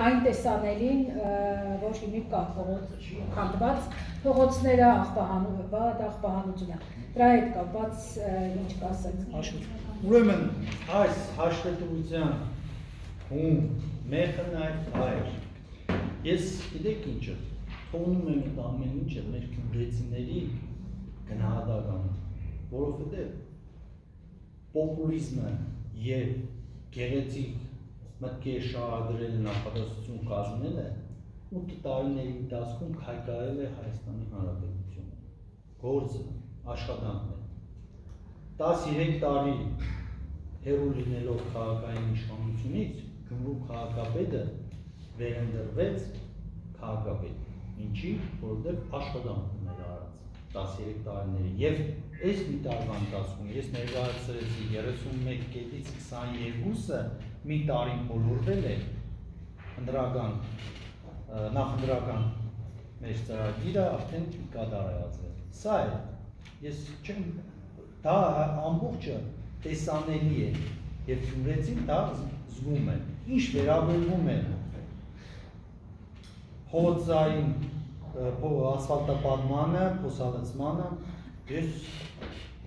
այն տեսանելին, որ հիմի կա քանդված փողոցները, աղբահանությունը։ Դրա հետ կապված ինչ կասեք։ Ուրեմն այս հաշվետվության հում մեղը նաև հայր։ Ես գիտեք ինչը, թողնում եմ այդ ամեն ինչը մեր գյումրեցիների գնահատականը, որովհետև պոպուլիզմը և գեղեցիկ մտքեր շահագրել նախադասություն կազմելը 8 տարիների ընթացքում քայքայել է Հայաստանի Հանրապետությունը, գործը, աշխատանքն է։ 13 տարի հեռու լինելով քաղաքային իշխանությունից, Գյումրու քաղաքապետը վերընտրվեց քաղաքապետ, ինչի, որովհետև աշխատանքն էր արած 13 տարիների, և այս մի տարվա ընթացքում ես ներկայացրեցի 31.22-ը մի տարին բոլորվել է նախընտրական մեր ծրագիրը արդեն կատարածվել։ Սա է, ես չեմ, դա ամբողջը տեսանելի է և գյումրեցին դա զգում է։ Ինչ վերաբերվում է փողոցային ասֆալտապատմանը, փոսալցմանը, ես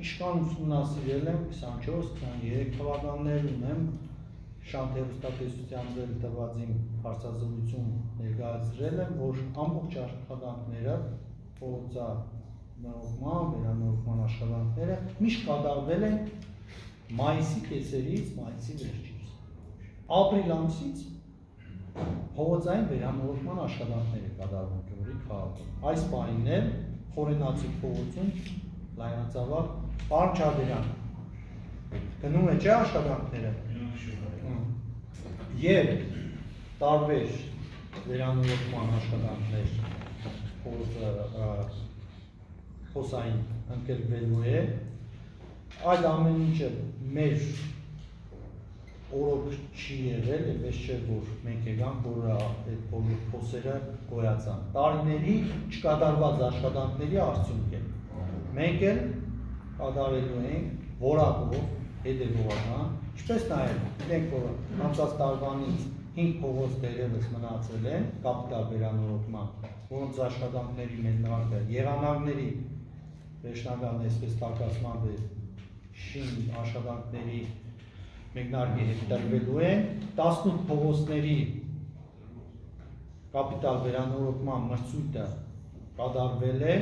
իշխանություն ասիրել եմ 24-23 թվականներ ունեմ Շանթ հեռուստատեսության ձեր տված իմ հարցազրույցում ներկայացրել եմ, որ ամբողջ աշխատանքները փողոցանորոգման, վերանորոգման աշխատանքները միշտ կատարվել են մայիսի կեսերից, մայիսի վերջից։ Ապրիլ ամսից փողոցային վերանորոգման աշխատանքները կատարվում Գյումրի քաղաքում։ Այս պահին էլ Խորենացի փողոցում լայնածավալ պարոն Չադերյան գնում է չէ աշխատանքները։ Եվ տարբեր վերանորոգման աշխատանքներ փոսային ընկերվելու է, այդ ամեն ինչը մեր օրոք չի եղել, և ես չէ, որ մենք եկանք, որ այդ բոլոր փոսերը գոյացան։ Տարիների չկատարված աշխատանքների արդյունք է։ Մենք էլ կատարելու ենք որակով, հետևողական, ինչպես նաև գիտենք, որ անցած տարվանից 5 փողոց դերևս մնացել են կապիտալ վերանորոգման, որոնց աշխատանքների մեկնարկը եղանակների վերջնական այսպես տակասման շին աշխատանքների մեկնարկի հետ տրվելու են, 18 փողոցների կապիտալ վերանորոգման մրցույթը կատարվել է,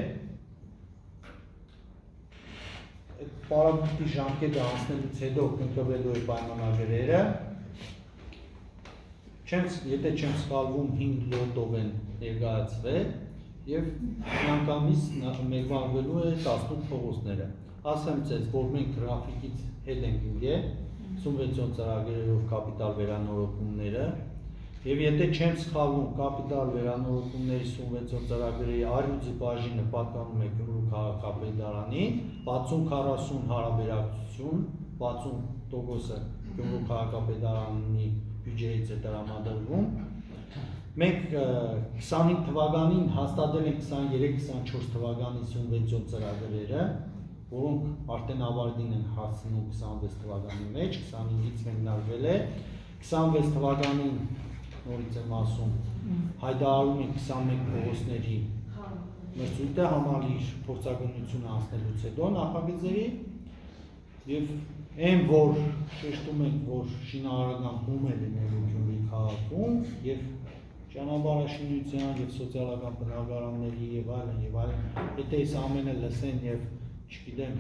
պարապետի ժամկետը անցնելուց հետո կնքվելու է պայմանագրերը, եթե չեմ սխալվում 5 լոտով են ներկայացվել և միանգամից մեկնարկվելու է 18 փողոցները։ Ասեմ ձեզ, որ մենք գրաֆիկից հետ ենք եկել 56 ծրագրերով կապիտալ վերանորոգումները և եթե չեմ սխալվում կապիտալ վերանորոգումների 56 ծրագրերի առյուծի բաժինը պատկանում է Գյումրու քաղաքապետարանի, 60-40 հարաբերակցություն, 60%-ը Գյումրու քաղաքապետարանի բյուջեից է տրամադրվում։ Մենք 25 թվականին հաստատել ենք 23-24 թվականի 56 ծրագրերը, որոնք արդեն ավարտին են հասցնում 26 թվականի մեջ, 25-ից մեկնարկվել է, 26 թվականին նորից եմ ասում, հայտարարում են 21 փողոցների մրցույթը համալիր փորձագնությունը անցնելուց հետո նախագծերի և այն, որ շեշտում ենք, որ շինարարական բում է լինելու Գյումրի քաղաքում և ճանապարհաշինության և սոցիալական բնակարանների և այլն, եթե այս ամենը լսեն և չգիտեմ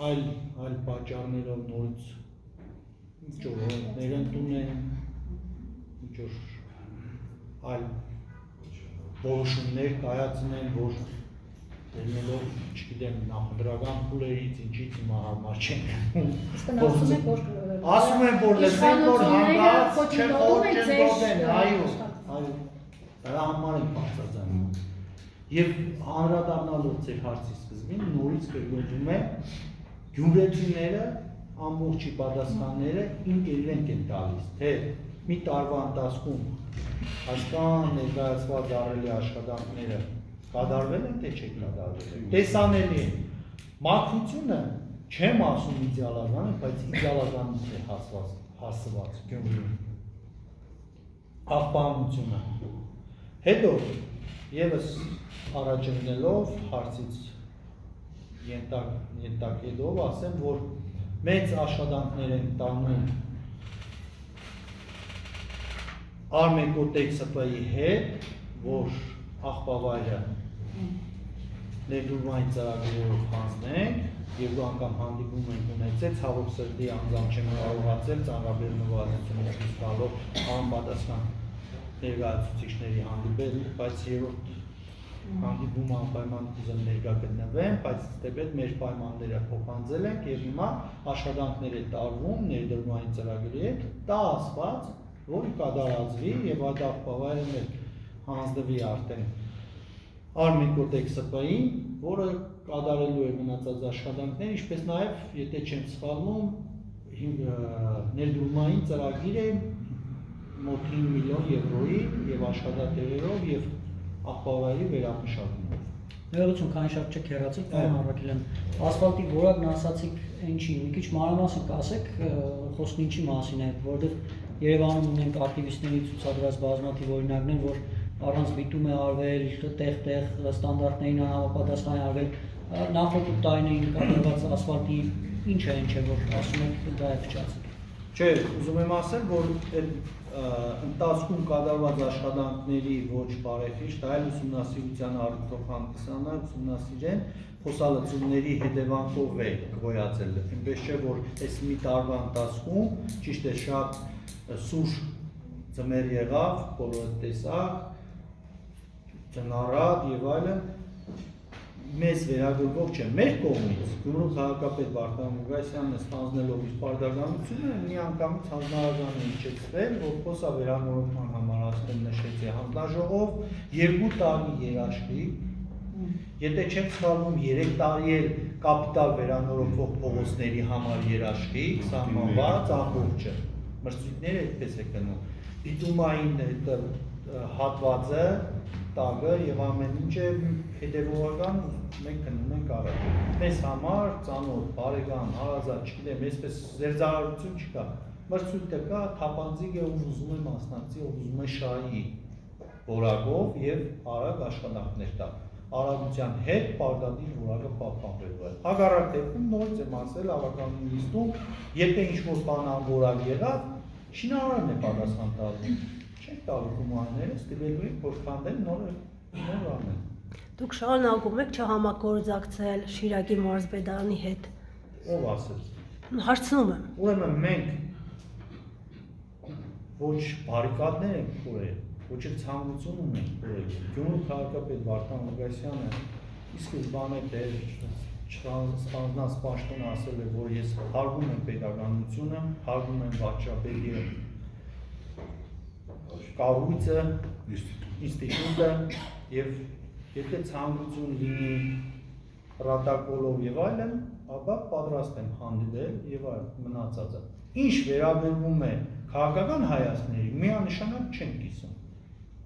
այլ պատճառներով նորից ինչ-որ ներընտուն են, ինչ-որ այլ որոշումներ կայացնեն, որ դերնելով, չգիտեմ, նախընտրական փուլերից ինչից հիմա հարմար չենք։ Ասում են, որ լսենք, որ հանգած չեն գոտեն, այո, դրա համար ենք բարձրացանում։ Եվ անդրադառնալով ձեր հարցի սկզբին, նորից կրկնվում է, գյումրեցիները ամբողջի պատասխանները իրենք են տալիս, թե մի տարվա ընթացքում այսքան ներկայացված առելի աշխատանքները կատարվել են, թե չեն կատարվել։ Տեսանելի են։ Մաքրությունը չեմ ասում իդեալական է, բայց իդեալականից է հասված Գյումրիում։ աղբանությունը։ Հետո եւս առաջնելով հարցից ենթակելով ասեմ, որ մեծ աշխատանքներ են տանում Armecotec-ի հետ, որ աղբավայրը ներդրումային ծրագրերով հանձնենք, երկու անգամ հանդիպում ենք ունեցել, ցավոք սրտի անձամբ չեմ կարողացել ծանրաբեռնվածությունից ցույց տալով անպատասխան ներկայացուցիչների հանդիպել, բայց երրորդ հանդիպումը անպայման կուզեմ ներկա գտնվեմ, բայց դեպետ մեր պայմանները փոխանցել ենք եւ հիմա աշխատանքներ է տարվում ներդրումային ծրագրի հետ, դա ասված, որ կդարածվի եւ այդ աղբավայրը հանձնվի արդեն Armecotec-ին, որը կատարելու է մնացած աշխատանքներ, ինչպես նաև, եթե չեմ սխալվում, ներդրումային ծրագիր է մոտ 5 միլիոն եվրոյի եւ աշխատատեղերով եւ աղբավայրի վերամշակումով։ Ներողություն, քանի շատ չեք հեռացել, պարոն Առաքելյան, ասֆալտի որակն ասացիք ինչի, մի քիչ մանրամասն կասեք, խոսքն ինչի մասին է, որովհետեւ Երևանում ունենք ակտիվիստների ցուցադրած բազմաթիվ օրինակներ, որ առանց բիտում է արվել, տեղ-տեղ ստանդարտներին անհամապատասխան է արվել, նախորդ տարիներին կատարված ասֆալտի ինչ է, որ ասում եք դա է փչացել։ Չէ, ուզում եմ ասել, որ ընթացքում կատարված աշխատանքների ոչ բարեխիղճ, այլ ուսումնասիրության առիթով հանդիսանա, ուսումնասիրեն խոսալցումների հետևանքով է գոյացել։ Այնպես չէ, որ այս մի տարվա ընթացքում ճիշտ է շատ սուր ձմեռ եղավ, բոլորը տեսակ, ծնարատ եւ այլն, մեզ վերագրվող չէ, մեր կողմից Գյումրու քաղաքապետ Վարդան Ղուկասյանն ստանձնելով իր պարտականությունը մի անգամից հանձնարարական է իջեցվել, որ խոսա վերանորոգման համար ասել նշեցի հանձնաժողով 2 տարի երաշխի, եթե չեմ սխալվում 3 տարի էլ կապիտալ վերանորոգվող փողոցների համար երաշխի, սահմանված ամբողջը, մրցույթները այդպես է գնում, դիտումային հատվածը տագը եւ ամեն ինչը հետեւողական մենք գնում ենք առաջ։ Մեզ համար ծանոթ, բարեկամ, հարազատ, չգիտեմ, այսպես զերծարարություն չկա։ Մրցույթը կա, թափանցիկ է, ով ուզում է մասնակցի, ով ուզում է շահի որակով եւ արագ աշխատանքներ տա։ Արագության հետ պարտադիր որակը պահպանվելու է։ Հակառակ դեպքում նորից եմ ասել ավականին նիստում, եթե ինչ-որ բան անորակ եղավ, շինարարն է պատասխան տալու։ Չենք տալու գումարները, ստիպելու ենք որ քանդեն նոր անեն։ Դուք շարունակում եք չհամագործակցել Շիրակի մարզպետարանի հետ։ Ով ասեց։ Հարցնում եմ։ Ուրեմն մենք ոչ բարիկադներ ենք կորել, ոչ էլ ցանկություն ունենք կորել։ Գյումրու քաղաքապետ Վարդան Ղուկասյանը իսկ բանը դեր չստանձնած պաշտոնը ասել է, որ ես հարգում եմ պետականությունը, հարգում եմ վարչապետի կառույցը, ինստիտուտը եւ եթե ցանկություն լինի պրոտոկոլով եւ այլն, ապա պատրաստ եմ հանդիպել եւ այլ մնացածը։ Ինչ վերաբերվում է քաղաքական հայացքների, միանշանակ չենք կիսում։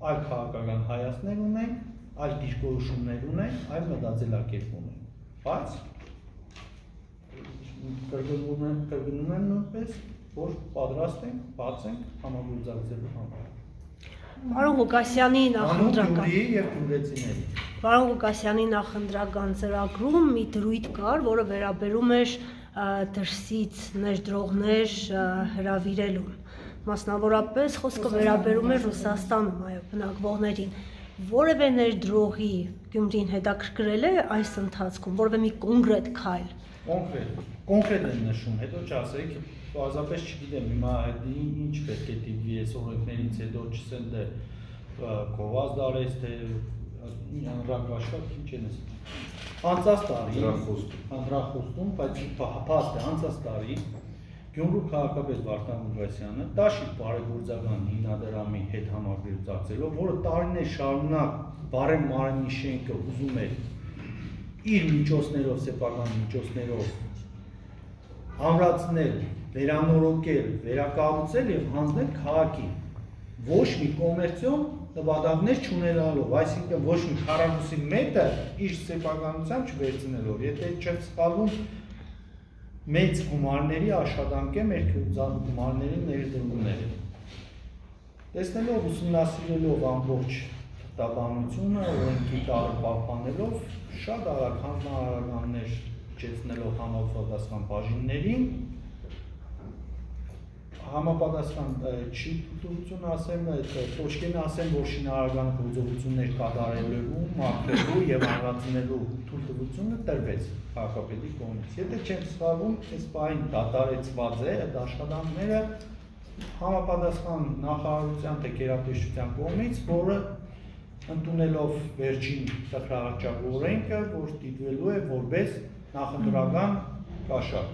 Այլ քաղաքական հայացքներ ունենք, այլ դիրքորոշումներ ունենք, այլ մտածելակերպ ունենք։ Բայց կրկնում եմ նույնպես, որ պատրաստ ենք, բաց ենք համագործակցելու համար։ Պարոն Ղուկասյանի նախընտրական ծրագրում մի դրույթ կար, որը վերաբերում էր դրսից ներդրողներ հրավիրելուն։ Մասնավորապես խոսքը վերաբերում էր Ռուսաստանում բնակվողներին։ Որևէ ներդրողի Գյումրին հետաքրքրել է այս ընթացքում, որևէ մի կոնկրետ քայլ։ Կոնկրետ եմ նշում, հետո չասեք, պարզապես չգիտեմ, հիմա ինչ պետք է դիտվի այս օրենքներից հետո չսեն դե գովազ դարես, թե անրակաշատ, ինչ են ես։ Անցած տարի, հանրախոստում, բայց փաստ է, անցած տարի Գյումրու քաղաքապետ Վարդան Ղուկասյանը Տաշիկ բարեգործական հիմնադրամի հետ համագործակցելով, որը տարիներ շարունակ բարեմ մարմնի շենքը ուզում էր իր միջոցներով, սեփական միջոցներով ամրացնել, վերանորոգել, վերակառուցել եւ հանձնել քաղաքին։ Ոչ մի կոմերցիոն նպատակներ չունենալով, այսինքն ոչ մի քառակուսի մետր իր սեփականությամբ չվերցնելով, եթե չեմ սխալվում, մեծ գումարների աշխատանք է մեր գումարների ներդրումները։ Տեսնելով ուսումնասիրելով ամբողջ դատանությունը, օրենքի տարը պահպանելով, շատ արագ հանձնարարականներ չեցնելով համապատասխան բաժիններին, համապատասխան չի թույլտվություն ասեմ, Տոշկենը ասեմ, որ շինարարական գործողություններ կատարելու, մաքրելու եւ անհրաժեշտելու թույլտվությունը տրվեց քաղաքապետի կողմից։ Եթե չեմ սխալվում, այս պահին դատարեցված է այդ աշխատանքները համապատասխան նախարարության թե գերատեսչության կողմից, որը ընդունելով վերջին տխրահարճակ օրենքը, որ դիտվելու է որպես նախընտրական կաշառք։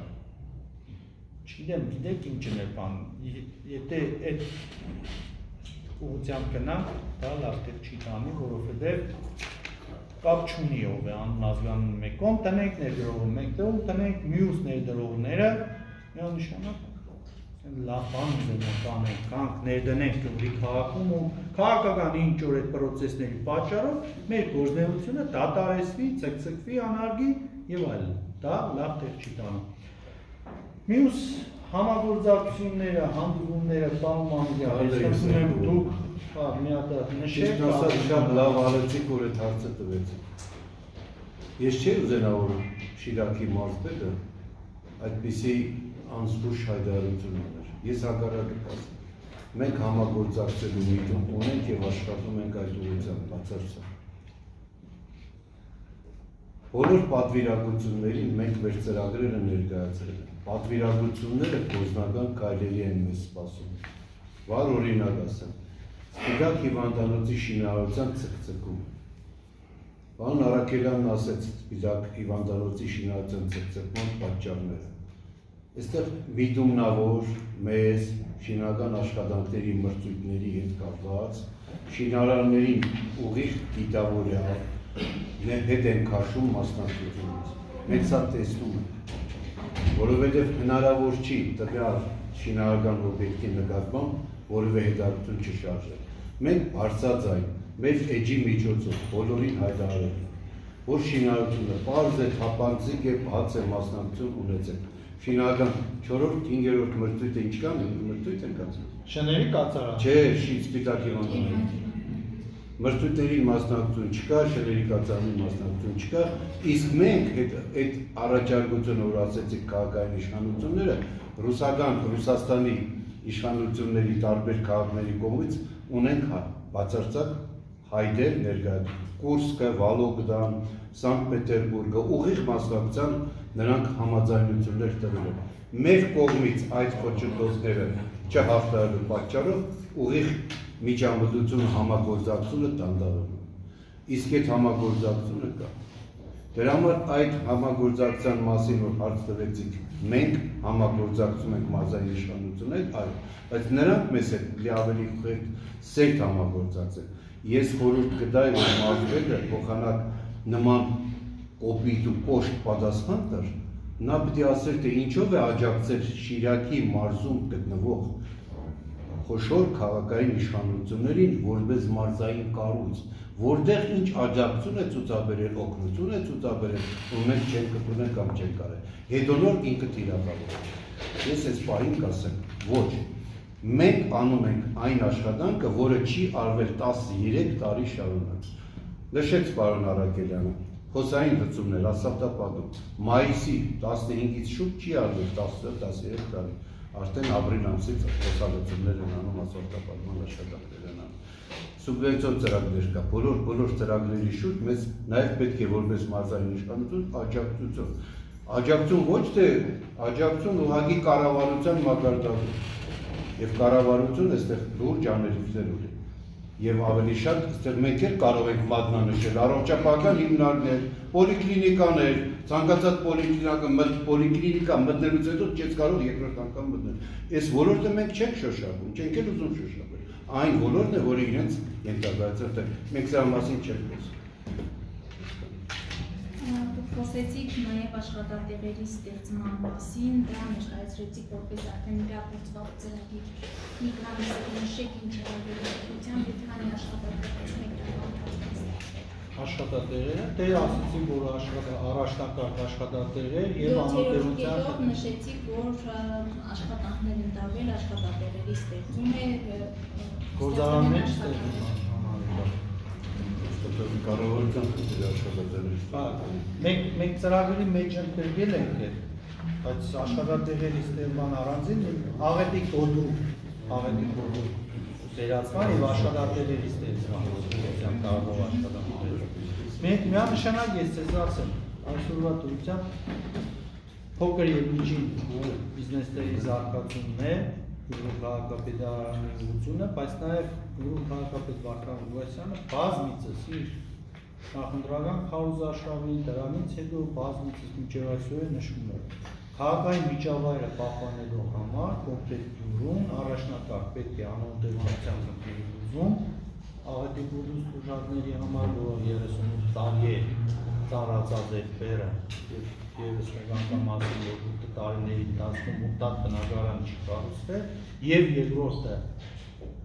Չգիտեմ, գիտեք ինչն է բան, եթե այդ ուղղությամբ գնանք, դա լավ տեղ չի տանի, որովհետև կապ չունի ով է անազգանուն մեկում, տնենք ներդրողը մեկտեղ, տնենք մյուս ներդրողները միանշանակ լավ բան կանենք, կանք ներդնենք Գյումրի քաղաքում ու քաղաքական ինչ որ այդ պրոցեսների պատճառով մեր գործունեությունը դատարեցվի, ցկցկվի, անարգի եւ այլն։ Դա լավ տեղ չի տանում։ Մյուս համագործակցությունները, հանդիպումները պարոն Մանուկյան, տեսնում եմ դուք մի հատ նշեք, շատ լավ արեցիք, որ այդ հարցը տվեցիք։ Ես չէի ուզենա, որ Շիրակի մարզպետը այդպիսի անզգույշ հայտարարություն ուներ։ Ես հակառակը կասեմ։ Մենք համագործակցելու միտում ունենք եւ աշխատում ենք այդ ուղղությամբ բացարձակ։ Բոլոր պատվիրակություններին մենք մեր ծրագրերը ներկայացրել ենք։ Պատվիրակությունները գործնական քայլերի են մեզ սպասում։ Վառ օրինակ ասեմ։ Սպիտակ հիվանդանոցի շինարարության ցկցկում։ Պարոն Արաքելյանն ասեց Սպիտակ հիվանդանոցի շինարարության ցկցկման պատճառները։ Այստեղ միտումնավոր մեզ շինական աշխատանքների մրցույթների հետ կապված շինարարներին ուղիղ դիտավորյալ հետ են քաշում մասնակցությունից։ Մենք սա տեսնում ենք, որովհետև հնարավոր չի տվյալ շինարարական օբյեկտի նկատմամբ որևէ հետաքրքրություն չշարժել։ Մենք բարձրաձայն մեր էջի միջոցով բոլորին հայտարարել ենք, որ շինարարությունը պարզ է, թափանցիկ է, բաց է մասնակցություն ունեցել։ Շինարարական 4-րդ, 5-րդ մրցույթը ինչ կան, մրցույթ են կացել։ Շների կացարան։ Չէ, Սպիտակ հիվանդանոցի։ Մրցույթների մասնակցություն չկա, շների կացարանի մասնակցություն չկա, իսկ մենք այդ առաջարկությունը, որ ասեցիք քաղաքային իշխանությունները, Ռուսաստանի իշխանությունների տարբեր քաղաքների կողմից ունենք բացարձակ հայտեր ներկայացնում։ Կուրսկը, Վոլոգդան, Սանկտ Պետերբուրգը ուղիղ մասնակցության նրանք համաձայնություններ տվել են։ Մեր կողմից այդ խոչընդոտները չհաղթահարելու պատճառով ուղիղ միջամտությունը համագործակցությունը տանդարանում։ Իսկ այդ համագործակցությունը կա։ Դրա համար այդ համագործակցության մասին որ հարց տվեցիք, մենք համագործակցում ենք մարզային իշխանությունների, բայց նրանք մեզ հետ ավելի սերտ համագործակցել։ Ես խորհուրդ կտայի, որ մարզպետը փոխանակ նման կոպիտ ու կոշտ պատասխան տար, նա պետք է ասեր, թե ինչով է աջակցել Շիրակի մարզում գտնվող խոշոր քաղաքային իշխանություններին որպես մարզային կառույց, որտեղ ինչ աջակցություն է ցուցաբերել, օգնություն է ցուցաբերել, որ մենք չենք կտունել կամ չենք կարել։ Հետոնոր ինքը թիրախավոր է։ Ես այս պահին կասեմ, ոչ։ Մենք անում ենք այն աշխատանքը, որը չի արվել 13 տարի շարունակ։ Նշեց պարոն Արաքելյանը, հոսային հծումներ, ասֆալտապատում, մայիսի 15-ից շուտ չի արվել 13 տարի։ Արդեն ապրիլ ամսից հոսալուծումներ են անում, ասֆալտապատման աշխատանքներ են անում։ Սուբվենցիոն ծրագրեր կա, բոլոր ծրագրերի շուրջ մեզ նաև պետք է որպես մարզային իշխանություն աջակցություն։ Աջակցություն ոչ թե աջակցություն ուղղակի կառավարության մակարդակում։ Եվ կառավարությունը այստեղ լուրջ անելիքներ ունի։ Եվ ավելի շատ այստեղ մենք էլ կարող ենք մատնանշել առողջապահական հիմնարկներ, պոլիկլինիկաներ, ցանկացած պոլիկլինիկա մտնելուց հետո չես կարող երկրորդ անգամ մտնել։ Այս ոլորտը մենք չենք շոշափում, չենք էլ ուզում շոշափել։ Այն ոլորտն է, որը իրենց ենթակայացել է։ Մենք սրա մասին չենք խոսում։ Դուք խոսեցիք նաև աշխատատեղերի ստեղծման մասին, դա ներկայացրեցիք որպես արդեն իրագործվող ծրագիր։ Մի քանի նշեք ինչ է վերաբերությամբ, քանի աշխատատեղերից մեկ տարվա ընթացքում։ Աշխատատեղերը, դե ասացին, որ առաջնակարգ աշխատատեղեր եւ անօթեյության կետով նշեցիք, որ աշխատանքներ են տարվել, աշխատատեղերի ստեղծում է գործարաններ ստեղծում Կառավարության խնդիր աշխատատեղերի։ Մենք ծրագրի մեջ ընդգրկել ենք, բայց աշխատատեղերի ստեղծման առանձին աղետիկ կոդու վերացման եւ աշխատատեղերի ստեղծման գործունեության կարողով աշխատանքներ։ Միանշանակ ես ցեզ ասեմ, այսօրվա դրությամբ փոքր եւ միջին բիզնեսների զարգացումն է, Գյումրու քաղաքապետարանի ուղղությունը, բայց նաեւ Գյումրու քաղաքապետ Վարդան Ղուկասյանը բազմիցս իր նախընտրական քարոզարշավի դրանից հետո բազմիցս մինչեւ այսօր նշում է քաղաքային միջավայրը պահպանելու համար կոնկրետ Գյումրուն առաջնակարգ պետք է անօթեյության խնդիրը լուծում աղետի բուժուց տուժածների համար, որ 38 տարի է ծառացած այդ բեռը եւ եւս մեկ անգամ ասում որ 8 տարիների ընթացքում 8 բնակարան չի կառուցվել եւ երկրորդը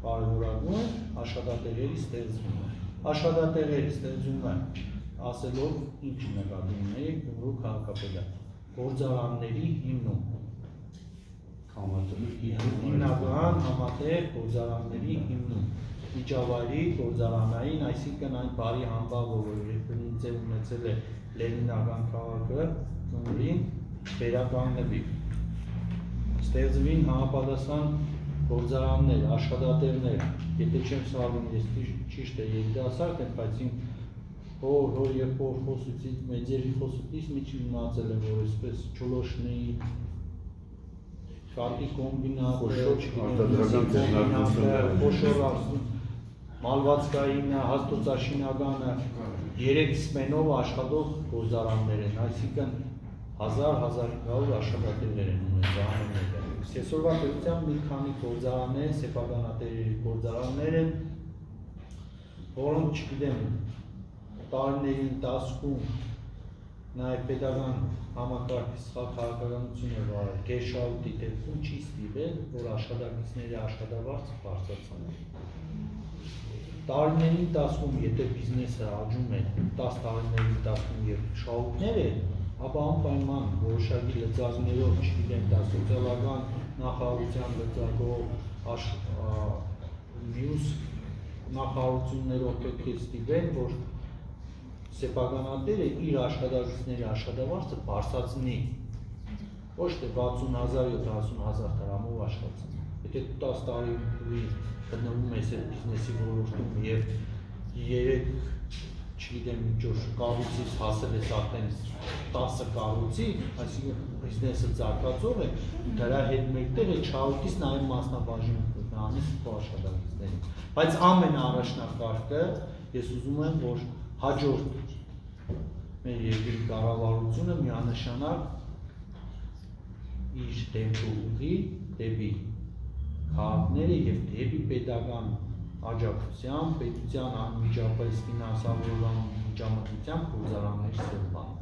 կարևորագույն է աշխատատեղերի ստեղծումը։ Աշխատատեղերի ստեղծումը ասելով ինչ նկատի ունի Գյումրու քաղաքապետարան գործարանների հիմնում հիմնական համատեղ գործարանների հիմնում միջավայրի գործարանային, այսինքն այն բարի համբավը, որ երբեմն ձև ունեցել է լենինական քաղաքը Գյումրին վերականգնվի ստեղծվին համապատասխան գործարաններ, աշխատատեղեր, եթե չեմ սխալվում, ես ճիշտ է երիտասարդ եմ, բայց իմ հոր եւ հոր խոսուցից մեծերի խոսուտից միջին մնացել եմ, որ այսպես չոլոշնի կարտի կոմբինատը, մալվածքայինը, հաստոցաշինականը 3 սմենով աշխատող գործարաններ են, այսինքն 1000-1500 աշխատատեղեր են ունեցել։ Այսօրվա դեպքում մի քանի գործարաններ, սեփականատերերի գործարաններ են, որոնք չգիտեմ տարիների ընթացքում նաև պետական համակարգի սխալ քաղաքականություն է վարել, կեշաուտի դեպքում չի ստիպել, որ աշխատակիցների աշխատավարձը բարձրացան։ Տարիների ընթացքում, եթե բիզնեսը աճում է 10 տարիների ընթացքում եւ շահույթներ է, ապա անպայման որոշակի լծակներով, չգիտեմ, դա սոցիալական նախարարության լծակով, մյուս նախարարություններով պետք է ստիպեն, որ սեփականատերը իր աշխատակիցների աշխատավարձը բարձրացնի, ոչ թե 60,000 70,000 դրամով աշխատի։ Եթե 10 տարի գտնվում ես այդ բիզնեսի ոլորտում եւ 3, չգիտեմ, ինչ-որ կառույցից հասել ես արդեն 10 կառույցի, այսինքն բիզնեսը զարգացող է, դրա հետ մեկտեղ է չհավատից նաեւ մասնաբաժին կգնանես քո աշխատակիցներին։ Բայց ամենաառաջնակարգը ես ուզում եմ, որ հաջորդ մեր երկրի կառավարությունը միանշանակ իր դեմքը ուղղի դեպի քաղաքները եւ դեպի պետական աջակցության, պետության անմիջապես ֆինանսավորման միջամտությամբ գործարաններ ստեղծման։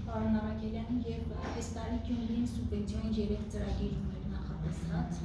Պարոն Արաքելյան, եւ այս տարի Գյումրին սուբվենցիոն 3 ծրագիր ուներ նախատեսած,